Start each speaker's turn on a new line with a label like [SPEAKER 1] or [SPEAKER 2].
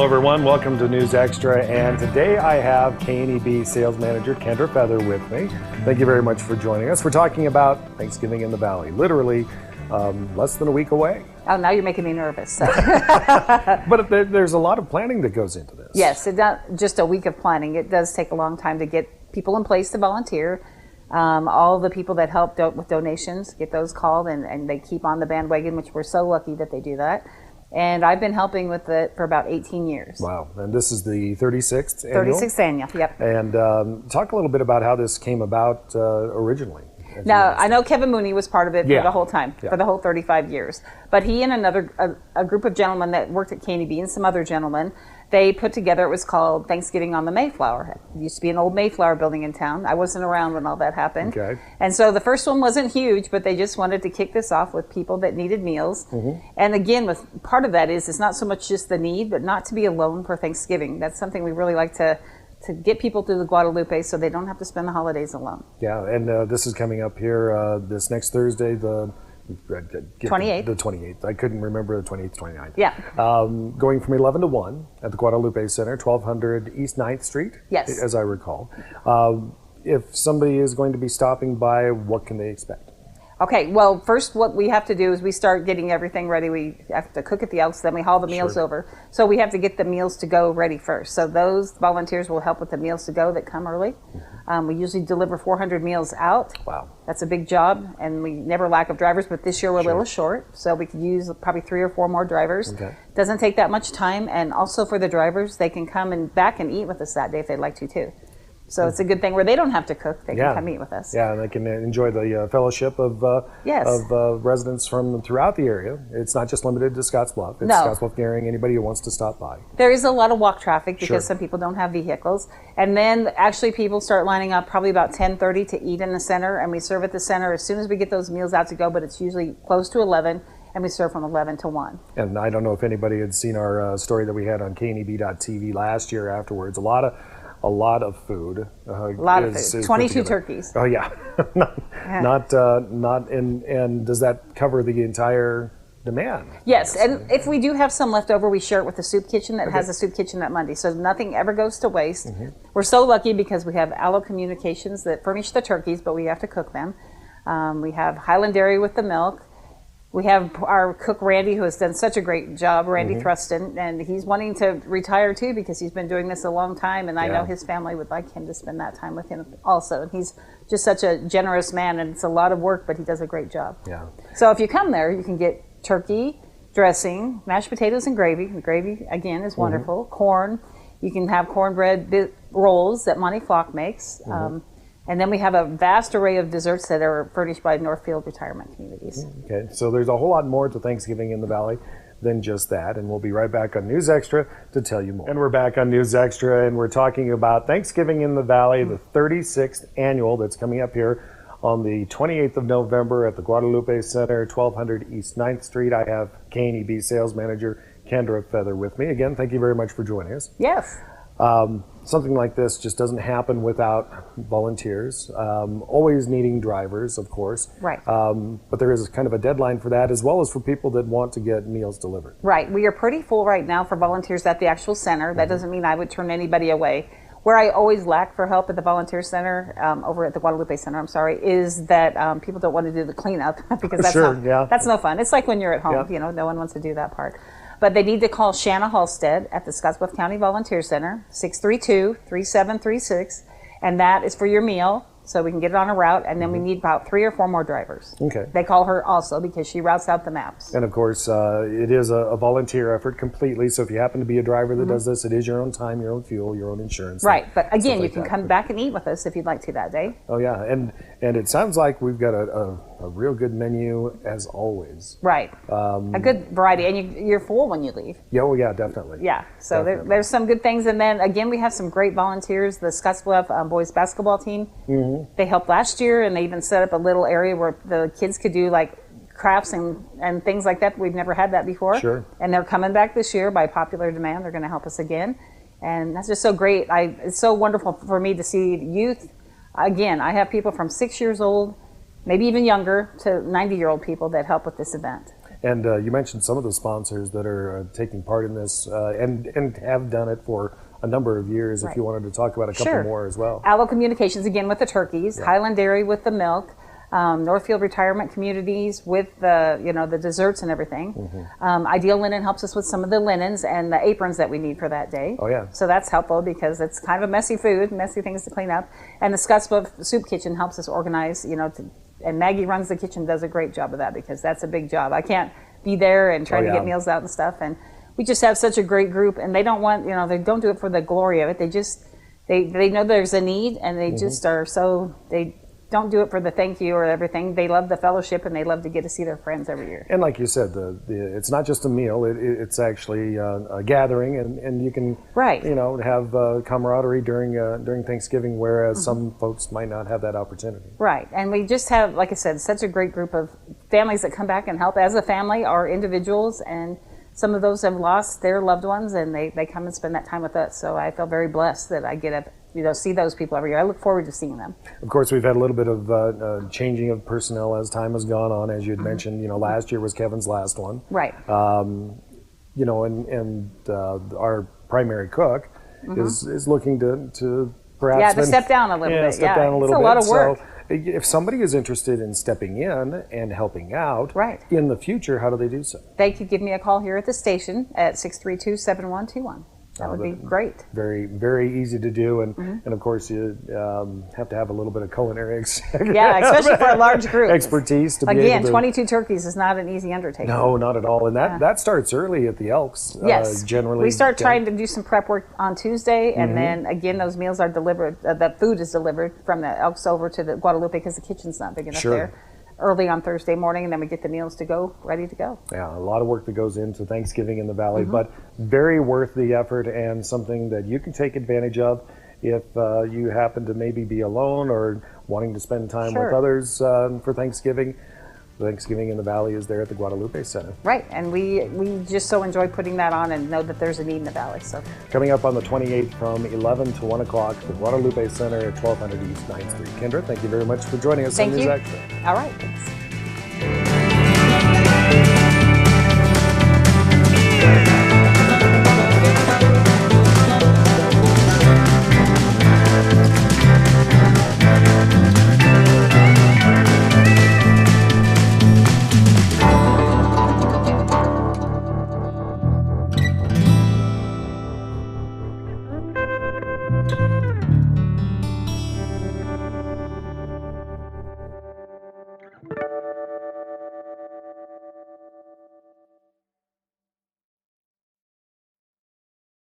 [SPEAKER 1] Hello everyone, welcome to News Extra, and today I have KNEB Sales Manager Kendra Feather with me. Thank you very much for joining us. We're talking about Thanksgiving in the Valley, literally less than a week away.
[SPEAKER 2] Oh, now you're making me nervous. So.
[SPEAKER 1] But there's a lot of planning that goes into this.
[SPEAKER 2] Yes, it's not just a week of planning. It does take a long time to get people in place to volunteer. All the people that help with donations, get those called, and they keep on the bandwagon, which we're so lucky that they do that. And I've been helping with it for about 18 years.
[SPEAKER 1] Wow, and this is the 36th annual?
[SPEAKER 2] 36th annual, yep.
[SPEAKER 1] And talk a little bit about how this came about originally.
[SPEAKER 2] Now, I know Kevin Mooney was part of it for the whole time,
[SPEAKER 1] Yeah.
[SPEAKER 2] for the whole 35 years. But he and a group of gentlemen that worked at KNEB and some other gentlemen, they put together, it was called Thanksgiving on the Mayflower. It used to be an old Mayflower building in town. I wasn't around when all that happened.
[SPEAKER 1] Okay.
[SPEAKER 2] And so the first one wasn't huge, but they just wanted to kick this off with people that needed meals. Mm-hmm. And again, with part of that is it's not so much just the need, but not to be alone for Thanksgiving. That's something we really like to get people through the Guadalupe so they don't have to spend the holidays alone.
[SPEAKER 1] Yeah, and this is coming up here this next Thursday, the
[SPEAKER 2] 28th.
[SPEAKER 1] The 28th. I couldn't remember the 28th, 29th.
[SPEAKER 2] Yeah.
[SPEAKER 1] Going from 11 to 1 at the Guadalupe Center, 1200 East 9th Street,
[SPEAKER 2] yes,
[SPEAKER 1] as I recall. If somebody is going to be stopping by, what can they expect?
[SPEAKER 2] Okay, well, first what we have to do is we start getting everything ready. We have to cook at the house, then we haul the meals over. So we have to get the meals to go ready first. So those volunteers will help with the meals to go that come early. We usually deliver 400 meals out.
[SPEAKER 1] Wow.
[SPEAKER 2] That's a big job, and we never lack of drivers, but this year we're a little short, so we could use probably 3 or 4 more drivers.
[SPEAKER 1] Okay.
[SPEAKER 2] Doesn't take that much time, and also for the drivers, they can come and back and eat with us that day if they'd like to too. So it's a good thing where they don't have to cook; they can come eat with us.
[SPEAKER 1] Yeah, and they can enjoy the fellowship of residents from throughout the area. It's not just limited to Scottsbluff. It's Scottsbluff, Gehring, anybody who wants to stop by.
[SPEAKER 2] There is a lot of walk traffic because some people don't have vehicles, and then actually people start lining up probably about 10:30 to eat in the center, and we serve at the center as soon as we get those meals out to go. But it's usually close to 11. And we serve from 11 to 1.
[SPEAKER 1] And I don't know if anybody had seen our story that we had on KNEB.TV last year afterwards. A lot of food.
[SPEAKER 2] A lot of food. 22 turkeys.
[SPEAKER 1] Oh yeah. And does that cover the entire demand?
[SPEAKER 2] Yes, and if we do have some left over, we share it with the soup kitchen that has a soup kitchen that Monday. So nothing ever goes to waste. Mm-hmm. We're so lucky because we have Allo Communications that furnish the turkeys, but we have to cook them. We have Highland Dairy with the milk. We have our cook, Randy, who has done such a great job, Randy Thruston, and he's wanting to retire too because he's been doing this a long time, and I know his family would like him to spend that time with him also. And he's just such a generous man, and it's a lot of work, but he does a great job.
[SPEAKER 1] Yeah.
[SPEAKER 2] So if you come there, you can get turkey, dressing, mashed potatoes and gravy. The gravy, again, is wonderful. Corn. You can have cornbread rolls that Monty Flock makes. And then we have a vast array of desserts that are furnished by Northfield Retirement Communities.
[SPEAKER 1] Okay, so there's a whole lot more to Thanksgiving in the Valley than just that, and we'll be right back on News Extra to tell you more. And we're back on News Extra, and we're talking about Thanksgiving in the Valley, the 36th annual that's coming up here on the 28th of November at the Guadalupe Center, 1200 East 9th Street. I have KNEB Sales Manager Kendra Feather with me. Again, thank you very much for joining us.
[SPEAKER 2] Yes.
[SPEAKER 1] Something like this just doesn't happen without volunteers, always needing drivers, of course.
[SPEAKER 2] Right.
[SPEAKER 1] But there is kind of a deadline for that, as well as for people that want to get meals delivered.
[SPEAKER 2] Right. We are pretty full right now for volunteers at the actual center. That doesn't mean I would turn anybody away. Where I always lack for help at the volunteer center, over at the Guadalupe Center, is that people don't want to do the cleanup because that's no fun. It's like when you're at home, no one wants to do that part. But they need to call Shanna Halstead at the Scottsbluff County Volunteer Center, 632-3736, and that is for your meal, so we can get it on a route, and then we need about 3 or 4 more drivers.
[SPEAKER 1] Okay.
[SPEAKER 2] They call her also because she routes out the maps.
[SPEAKER 1] And of course, it is a volunteer effort completely, so if you happen to be a driver that does this, it is your own time, your own fuel, your own insurance.
[SPEAKER 2] Right, but again, you can come back and eat with us if you'd like to that day.
[SPEAKER 1] Oh yeah, and it sounds like we've got a real good menu as always.
[SPEAKER 2] Right, a good variety, and you're full when you leave.
[SPEAKER 1] Yeah, oh yeah, definitely.
[SPEAKER 2] Yeah, so there's some good things, and then again, we have some great volunteers. The Scottsbluff boys basketball team, they helped last year, and they even set up a little area where the kids could do like crafts and things like that. We've never had that before.
[SPEAKER 1] Sure.
[SPEAKER 2] And they're coming back this year by popular demand. They're going to help us again, and that's just so great. It's so wonderful for me to see youth. Again, I have people from 6 years old, maybe even younger, to 90-year-old people that help with this event.
[SPEAKER 1] And you mentioned some of the sponsors that are taking part in this and have done it for a number of years. If you wanted to talk about a couple more as well.
[SPEAKER 2] Allo Communications, again, with the turkeys. Highland Dairy with the milk. Northfield Retirement Communities with the the desserts and everything. Ideal Linen helps us with some of the linens and the aprons that we need for that day.
[SPEAKER 1] Oh yeah.
[SPEAKER 2] So that's helpful because it's kind of a messy food, messy things to clean up. And the Scottsbluff Soup Kitchen helps us organize. And Maggie runs the kitchen, does a great job of that because that's a big job. I can't be there and try to get meals out and stuff. And we just have such a great group, and they don't want they don't do it for the glory of it. They just they know there's a need, and they just are so they don't do it for the thank you or everything. They love the fellowship, and they love to get to see their friends every year.
[SPEAKER 1] And like you said, it's not just a meal; it's actually a gathering, and you can have camaraderie during Thanksgiving, whereas some folks might not have that opportunity.
[SPEAKER 2] Right, and we just have, like I said, such a great group of families that come back and help as a family or individuals, and some of those have lost their loved ones, and they come and spend that time with us. So I feel very blessed that I get to see those people every year. I look forward to seeing them.
[SPEAKER 1] Of course, we've had a little bit of changing of personnel as time has gone on. As you had mentioned, last year was Kevin's last one.
[SPEAKER 2] Right.
[SPEAKER 1] And our primary cook is looking to perhaps
[SPEAKER 2] to step down a little bit.
[SPEAKER 1] Step down a little bit.
[SPEAKER 2] It's a lot of work.
[SPEAKER 1] So if somebody is interested in stepping in and helping out in the future, how do they do so?
[SPEAKER 2] They could give me a call here at the station at 632-7121. That would be great.
[SPEAKER 1] Very, very easy to do, and of course you have to have a little bit of culinary
[SPEAKER 2] especially for a large group
[SPEAKER 1] expertise to be able to.
[SPEAKER 2] 22 turkeys is not an easy undertaking.
[SPEAKER 1] No, not at all, and that starts early at the Elks.
[SPEAKER 2] Yes,
[SPEAKER 1] generally
[SPEAKER 2] we start trying to do some prep work on Tuesday, and then again those meals are delivered. The food is delivered from the Elks over to the Guadalupe because the kitchen's not big enough there. Early on Thursday morning, and then we get the meals to go, ready to go.
[SPEAKER 1] Yeah, a lot of work that goes into Thanksgiving in the Valley, but very worth the effort and something that you can take advantage of if you happen to maybe be alone or wanting to spend time with others for Thanksgiving. Thanksgiving in the Valley is there at the Guadalupe Center.
[SPEAKER 2] Right, and we just so enjoy putting that on and know that there's a need in the Valley. So
[SPEAKER 1] coming up on the 28th from 11 to 1 o'clock, the Guadalupe Center at 1200 East 9th Street. Kendra, thank you very much for joining us on News Extra.
[SPEAKER 2] All right, thanks.